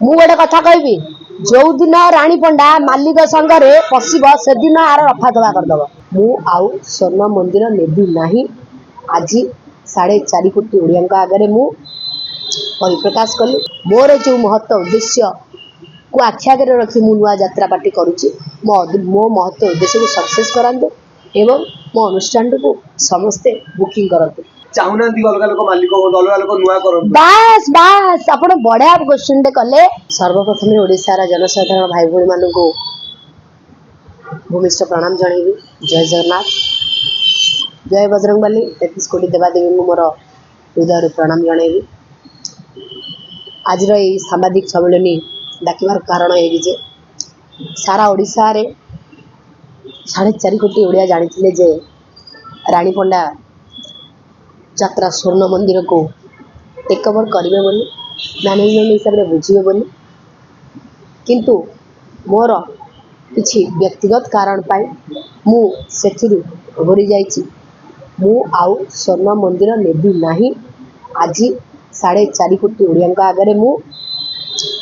मु गोटे कथा कहबी जो दिन राणी पंडा मालिक संगे पशिब से दिन आर रफा दफा करदब। मु आउ स्वर्ण मंदिर नेबी नाही। आज 4.5 कोटी ओडिया आगे मु परिप्रकाश कली मोर जो महत्व उद्देश्य को आखि आगे रखी मु नुआ यात्रा पार्टी करुच्ची। मो महत्व उद्देश्य को सक्सेस करांतु एवं मो अनुष्ठान को समस्ते बुकिंग करंतु। चाहुना अलग लोक मालिक अलग लोक नुआ करंतु। बास बास आपण बड़ा क्वेश्चन टे कले। सर्वप्रथम ओडिशा रा जनसाधारण भाई भौणी मानकु भूमिष्ठ प्रणाम जणैबी। जय जगन्नाथ, जय बजरंगबली। 33 कोटी देवादेवी मोर हृदय प्रणाम जणैबी। आज यही सामाजिक सम्मेलन डाकिबार कारण है जे सारा ओडिशा रे 4.5 कोटी ओडिया जानिथिले जे रानी पंडा यात्रा स्वर्ण मंदिर को टेक ओवर करेंगे बोली मैनेजमेंट हिसाब से बुझे बोली, किंतु मोर किसी व्यक्तिगत कारण पाई मु सेथिरु ओहरी जाइछि। मु आउ स्वर्ण मंदिर नेबी नाही। आज 4.5 कोटी ओडिया आगे मु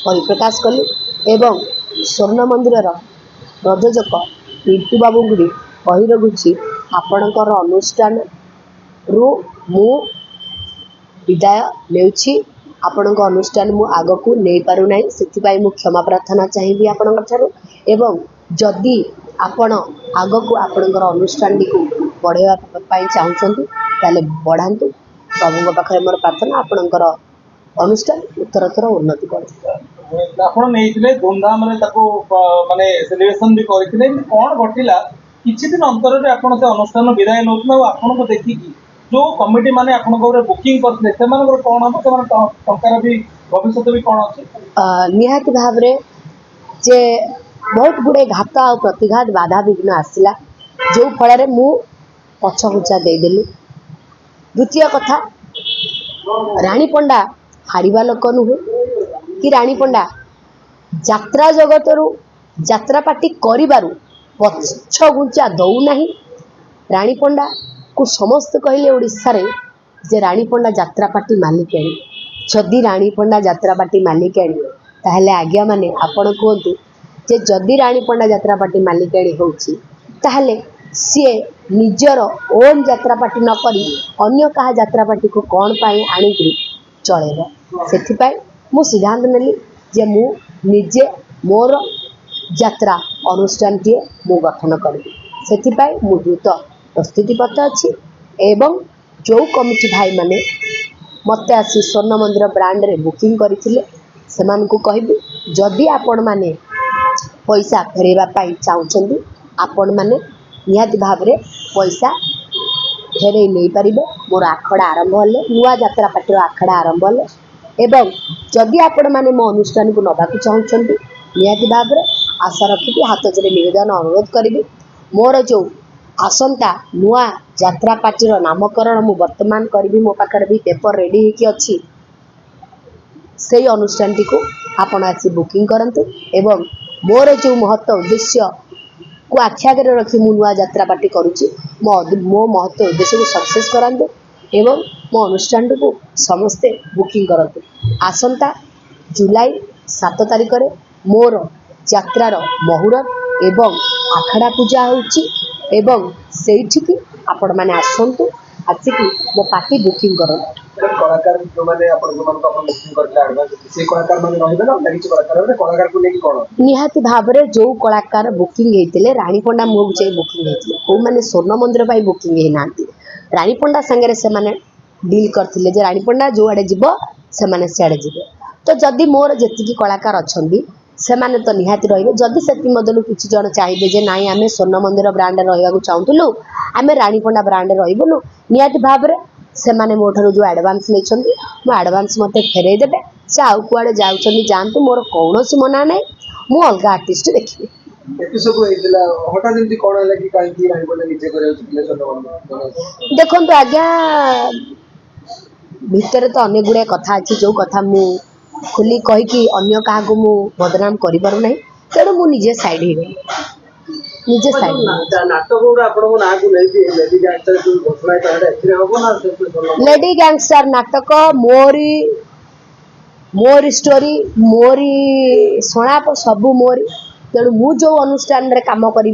परिप्रकाश कली एवं स्वर्ण मंदिर प्रयोजक पिंटू बाबू गुड़ी कही रखुछि आपणकर अनुष्ठान रु मु विदाय लेउछि। आपणक अनुष्ठान मु आग को नहीं पारु नाही, सेथिपाई मु क्षमा प्रार्थना चाहिए आपणकर ठारू। एवं जदि आपण आग को आपणकर अनुष्ठान को बढ़ावा पाई चाहुछंतु ताले बढ़ांतु। प्रभुଙ୍କ पाखरे मोर प्रार्थना आपणकर अनुष्ठान उत्तरोत्तर उन्नति करू। आपण नेइथिले धूमधाम रे ताको माने सेलिब्रेशन भी करथिले। कोन घटिला किछि दिन अंतर रे आपण से अनुष्ठान विदाय नउथना आपण को देखि कि जो कमिटी माने आपण को बुकिंग करथिले से मान कोन हम से टंकार भी भविष्य भी कोन अछि निहात भाव रे जे बहुत गुडे घात आ प्रतिघात बाधा विघ्न आसिला जो फल रे मु पछघुचा दे देली। द्वितीय कथा रानी पंडा हारिबा लोक नुहे कि रानी पंडा यात्रा जगत रु यात्रा पार्टी करिबारु पछघुचा दौ नाही। रानी पंडा को समस्त कहले ओडिशा रे जे रानी पंडा यात्रा पार्टी मालिकाणी। जदि रानी पंडा यात्रा पार्टी मालिकाणी ताहले आज्ञा माने आपण कहतु जे जदि रानी पंडा यात्रा पार्टी मालिकाणी होउछि ताहले सी निजर ओन यात्रा पार्टी न करी अन्य कहा यात्रा पार्टी को कौन पाई आनी चलेगा। सेथिपाई मु सिद्धांत नेली जे मु निजे मोर यात्रा अनुष्ठान टी मु गठन करी। सेथिपाई मु द्रुत प्रस्तुति पत्र अच्छी एवं जो कमिटी भाई माने मते आसी स्वर्ण मंदिर ब्रांड रे बुकिंग करथिले सेमान को कहबी जदि आपण माने पैसा फेरेबा पाई चाहुछंदी आपण माने निहाती भाव रे पैसा फेरे नहीं पारिबे। मोर आखड़ा आरंभ हले नुआ यात्रा पार्टी आखड़ा आरंभ हले एवं जदि आपण माने मो अनुष्ठान को नबाकू चाहुछंदी निहाती भाव रे आशा रखी हाथ जोड़े निवेदन अनुरोध करी। मोर जो आसंता नुआ यात्रा पार्टी नामकरण मु वर्तमान करी मो पाखरे भी पेपर रेडी होकी अच्छी से अनुष्ठान टी को आपण आसी बुकिंग करंतु एवं मोर जो महत्व उद्देश्य को आखि आगे रखी मु नुआ यात्रा पार्टी करुच्ची। मो महत्व उद्देश्य को सक्सेस करांतु एवं मो अनुष्ठान को समस्ते बुकिंग करंतु। आसंता जुलाई 7 तारिख रे मोर यात्रार मुहूर्त एवं आखड़ा पूजा होउची एवं सेठी आपण माने आसंतु आसिकी मो पार्टी बुकिंग करंतु। कलाकार जो माने आपण जो माने अपन बुकिंग करला एडवांस से कलाकार माने रहिबे ना लागि कलाकार को लेकी कोन निहाती भाव रे जो कलाकार बुकिंग हेतिले रानी पंडा मोग जे बुकिंग हेतिले को माने स्वर्ण मंदिर पाई बुकिंग हे नांती। रानी पंडा संगे से माने डील करथिले जे रानी पंडा जो आडे जिवो से माने से आडे जिवो। तो जदि मोर जेतिकी कलाकार अछंदी से माने तो निहाती रहिबे। जदि सेति मदलु किछि जण चाहिबे जे नाई आमे स्वर्ण मंदिर ब्रांड रहइबा को चाहुतलु आमे रानी पंडा ब्रांड रहिबोलु निहाती भाव रे से माने मोठारो जो एडवांस लेछंदी मो एडवांस मते फेरै देबे। से आउ कुआडे जाउछंदी जानतु मोर कोनोसी मना नै मु अलगा आर्टिस्ट देखिबे। एते सब हेतिला हटा जल्दी कोन लागि काई की रानी पंडा निजे करे छिले स्वर्ण देखंतु आज्ञा भितर तो अनेक गुड़े कथा अच्छी जो कथा मु खुली कही कि अन्य क्या मु बदनाम कर पार ना तेणु मु निजे साइड हो गई निजे साइड लेडी गैंगस्टर नाटक मोरी मोरी स्टोरी मोरी सणाप सबू मोरी तेणु मु जो अनुष्ठान रे काम करी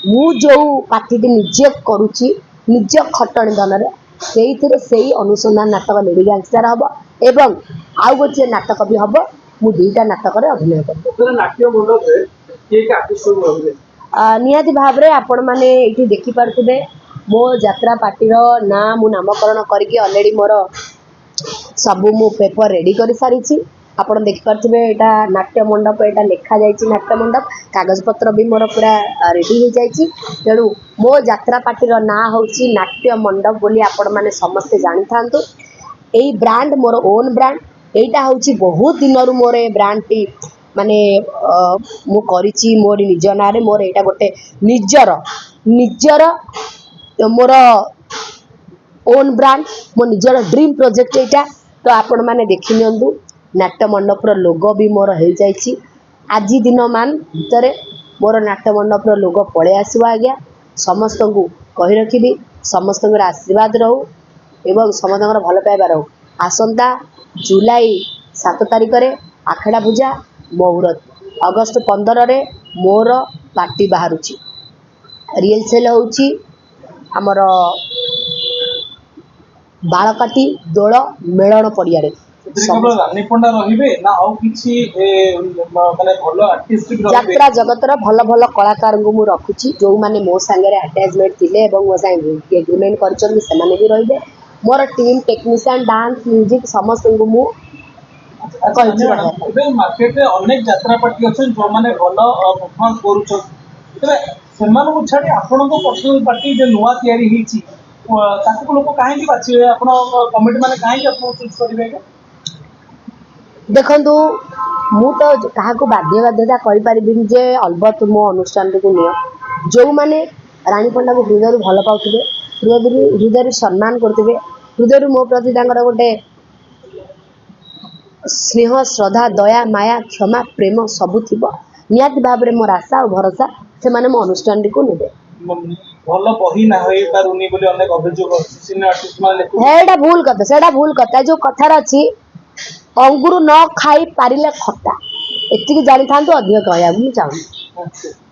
मु जो पाठी निजे करुच्ची निज खटणी धन से अनुसंधान नाटक लेडी गैंगस्टर हम एवं आउ गोटे नाटक भी हम मु दुईटा नाटक अभिनय कर निहाती भाव में आपण मैंने ये देखिपे मो यात्रा पार्टी ना मु नामकरण करके ऑलरेडी मोर सबू मु पेपर रेडी कर सारी आपड़ देखिपे यहाँ नाट्य मंडप यहाँ लिखा जाइए नाट्य मंडप कागज पत्र भी मोर पूरा रेडी हो जाइए तेणु मो यात्रा पार्टी ना हूँ नाट्य मंडप बोली आपण मैंने समस्ते जानी था यही ब्रांड मोर ओन ब्रांड यहाँ हूँ बहुत दिन मोर ब्रांड टी माने मु करिछि मोर निज ना रे मोर एटा गोटे निजर निजर मोर ओन ब्रांड मो निजर ड्रीम प्रोजेक्ट एटा तो आपण माने देखि नियंतु नाट्य मंडप रो लोगो भी मोर हो जाइछि आज दिन मान भितर मोर नाट्य मंडप रो लोगो पळे आसीबा आज्ञा समस्त को कहि रखिबी समस्त आशीर्वाद रहू एवं समस्त भल पाइबा रहू आसंता जुलाई 7 तारिख रे आखड़ा पूजा मुहूर्त अगस्त 15 रे मोर पार्टी बाहर रियल सेल होची आमर बालकाटी दोल मेलन पड़िया रानीपंडा रहिबे ना आउ किछि माने भलो आर्टिस्ट भी रहिबे यात्रा जगतर भल भल कलाकार को मु रखुची जो माने मो संगे अटैचमेंट थिले एवं मो संगे एग्रीमेंट करछन से माने भी रहिबे मोर टीम टेक्नीशियन डांस म्यूजिक समस्त को मु मार्केट अनेक यात्रा पार्टी अच्छे जो मैंने भल परफॉर्मेंस करूँ छाड़ी आपण पर्सनल पार्टी जो नुआ तैयारी लोक कहीं बाछे आप कमिटी मैंने कहीं चूज करेंगे देखु मु तो क्या बाध्य बाध्यता करे अलबत् मो अनुष्ठान को नियो जो मैंने रानीपंडा को हृदय भल पाते हृदय सम्मान करते हृदय मो प्रति गोटे स्नेह श्रद्धा दया माया क्षमा प्रेम सबू थी निहाती भाव में मोर आशा और भरोसा से माने मो अनुष्ठान को नेबे भल बही ना होई पारुनी बोली अनेक अभियोग सीनियर आर्टिस्ट माने हेडा भूल कथा जो कथार अछि अंगुर न खाई पारिले खट्टा एतिकी जानि थांतु अधिक कहया मु चाहू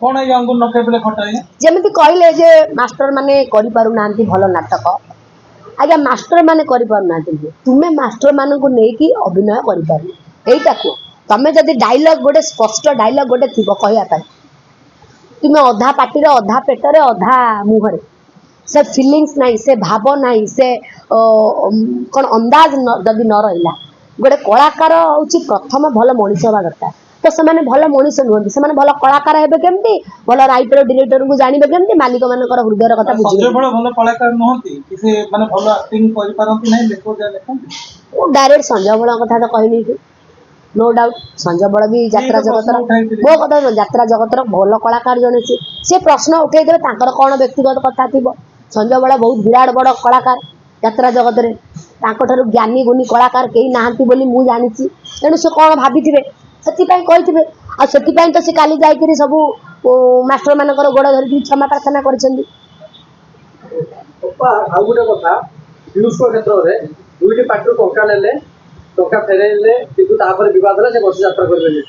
कोन ए अंगुर न खाई पारिले खट्टा जेमिति कहले जे मास्टर माने करि पारु नांती भलो नाटक आज्ञा मास्टर माने करि पारु नांती तुमे मास्टर मान को नेकी अभिनय करि पारु एइटा को तमे जदि डायलॉग गोटे स्पष्ट डायलॉग गोटे थिबो कहया पाई तुमे अधा पाटी रे अधा पेट रे अधा मुहरे से फीलिंग्स नहीं से भाव नहीं से कौन अंदाज जदि न रहिला गोटे कलाकार हूँ प्रथम भल मनीष हवा दरकार तो से भल मनीष नुहति से भल कलाकार हे केमती भल राइटर डायरेक्टर को जानवे केमती मालिक मान हृदय कथा बुझे भल कलाकार नुहति कि से माने भल एक्टिंग करि पारंती नै लेखो जा लेखंती ओ डायरेक्ट संजय बड़ कथा तो कहनी नो डाउट संजय बड़ भी यात्रा जगतर मो कथा यात्रा जगतर भल कलाकार जने से प्रश्न उठे देबे तांकर कोन व्यक्तिगत कथा थिबो संजय बड़ बहुत विराट बड़ कलाकार यात्रा जगत रे तांको ठारू ज्ञानी गुणी कलाकार केही नाहंती बोली मु जानिछि तेणु से कोन भाबिथिबे सेतिपाई कहिथिबे आ सेतिपाई तो से काली जाईकरी सब मास्टर मानकर गोड़ धरि क्षमा प्रार्थना करिसेंदी आ गुटे कथा व्यूज को क्षेत्र रे दुईटी पार्टी टंका लेले टंका फेरेले किंतु तापर विवाद होला से बस यात्रा करबे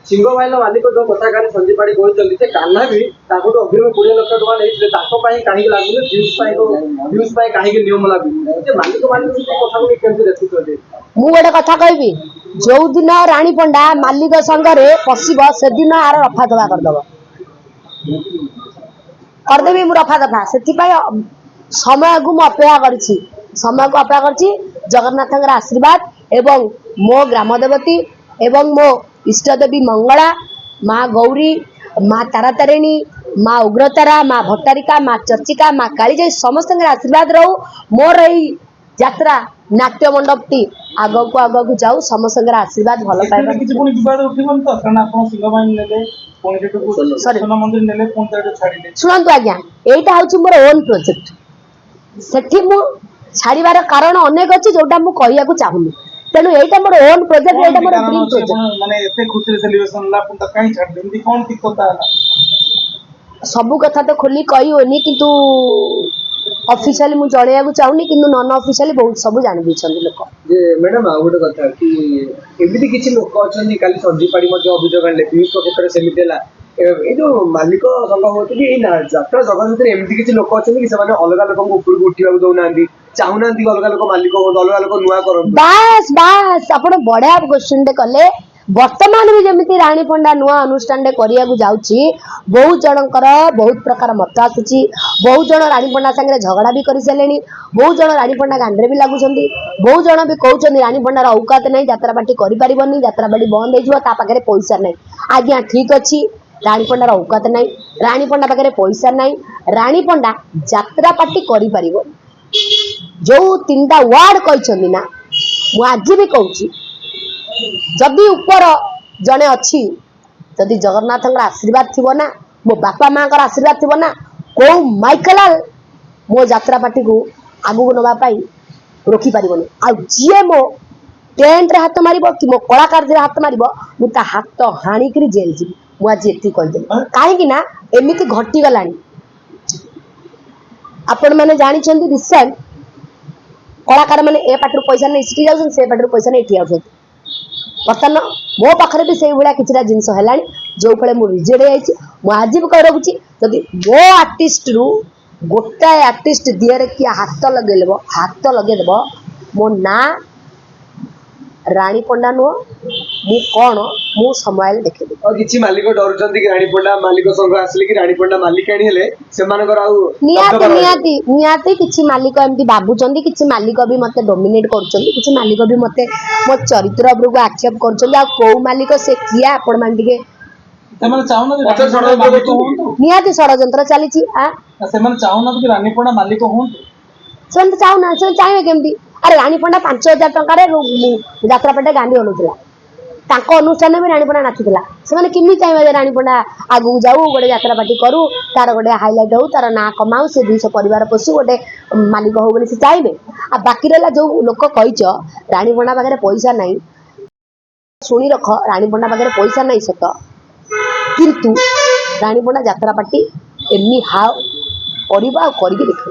सिंह भाई मालिक जो कथा कही संजीव पाड़ी कहते कान्हा भी अग्रिम 20 लाख टका कहीं लागू व्यूज कहीं नियम लागू मालिक मालिक कथा केमती देखुते मु गोटे कथा कहबी जो दिन रानी पंडा मालिक संगे पशिब से दिन आर रफा दफा करदेवी मु रफा दफा से समय को मु अपेक्षा करी समय को अपेक्षा करी जगन्नाथ आशीर्वाद एवं मो ग्राम देवती एवं मो इष्ट देवी मंगला माँ गौरी माँ तारातारिणी माँ उग्रतारा माँ भट्टारिका माँ चर्चिका माँ कालीजाई समस्त आशीर्वाद रहू मोर यही यात्रा नाट्य मंडप टी आग को जाऊ समस्त आशीर्वाद भल शुणु आज्ञा यहीटा हूँ मोर ओन प्रोजेक्ट से छाड़ार कारण अनेक अच्छी जोटा मुझे कहूँ चाहूनी तेणु यहीटा मोर ओन प्रोजेक्ट एटा मोर ड्रीम प्रोजेक्ट माने एते खुशी सेलिब्रेशन ला पुंता काई छाड़ देंदी कोन ठीक कथा सब कथा तो खोली कही होनी किंतु ऑफिशियली मु जणैया चाहूनी कि नॉन ऑफिशियली बहुत सब जान देछन लोक जे मैडम आ गोटे कथा कि एमिति किछि लोक अछन काली संजीपाड़ी मध्ये अभियोग आनले पीयूष क्षेत्र सेमिति हला ए जो मालिक संघ होत कि ए यात्रा जगत भितर एमिति किछि लोक अछन कि से अलग लोक ऊपर को उठिबा दउ नांदी चाहूना अलग लोक मालिक हो अलग लोक नुआ करन बास बास आपण बड़ा क्वेश्चन दे कले वर्तमान भी जमी राणी पंडा नुआ अनुष्ठान करिया जाउची बहुत जनकर बहुत प्रकार मत आसुची बहुत जन राणी पंडा संगे झगड़ा भी कर सारे बहुत जन राणी पंडा गांधे भी लगुंट बहुत जन भी कहते राणी पंडार औकात नहीं यात्रा पार्टी करें यात्रा पार्टी बंद हो पैसा नहीं आज्ञा ठीक अच्छी राणी पंडार औकात नहीं राणी पंडा पाखे पैसा नहीं राणी पंडा यात्रा पार्टी कर जो 3टा वार्ड कहते ना मुझे भी कहूँ जदि ऊपर जड़े अच्छी जदि जगन्नाथ आशीर्वाद थी ना मो बापा माँ आशीर्वाद थी ना कौ माइकलाल मो यात्रा पार्टी को आगू नापी रोकी पार आए मो टेंट रे हाथ मार कि मो कलाकार हाथ मार मुझे हाथ हाणिक जेल जी मुझे ये कहीदेली कहीं एमती घटीगला आपण मैंने जानते रिसेंट कलाकार मैंने ए पार्टी पैसा नहीं सी जाऊँ से पार्टी पैसा नहीं एटी आउट बर्तमान मो पाखे भी से भाया किसी जिनस है जो फल मुझे रिजेक्ट आज भी कह रखुच्छी जदि मो आर्टिस्ट रु गोटाए आर्टिस्ट दिहरे किए हाथ लगेदेव मो ना राणी पंडा नुह मु कौन मु समय देखेदी और किछि मालिक डरुचंती कि राणी पंडा मालिक संघ आसले कि राणी पंडा मालिकाणी हेले सेमानकर आउ नियाती नियाती नियाती किछि मालिक एमती बाबुचंदी किछि मालिक भी मते डोमिनेट करचंदी किछि मालिक भी मते मो चरित्र उपरु को आक्षेप करचंदी आ को मालिक से किया आपण मान दिके ସେମାନେ ଚାହୁଁନାହାନ୍ତି ପଛରେ ରାଣୀ ପଣ୍ଡା ମାଲିକ ଷଡ଼ଯନ୍ତ୍ର ହୁଅନ୍ତୁ नियाती षडयंत्र चलीछि आ ସେମାନେ ଚାହୁଁନାହାନ୍ତି କି ରାଣୀ ପଣ୍ଡା ମାଲିକ ହୁଅନ୍ତୁ सेन तो चाहू ना से चाहे केमती अरे राणी पंडा 5000 टंका यात्रा पार्टी गांधी हलुला अनुष्ठान भी राणी पंडा नाचुला से किमी चाहिए राणी पंडा आगू जाऊ गोटे यात्रा पार्टी करू तार गोटे हाइलाइट हो तार ना कमाऊ से 200 परिवार पोषु गोटे मालिक हो से चाहिए आ बाकी रहा जो लोक कहीच राणी पंडा पाखे पैसा नहीं शुणी रख राणी पंडा पाखे पैसा नहीं सत किंतु राणी पंडा यात्रा पार्टी एमनी हाव करके देखा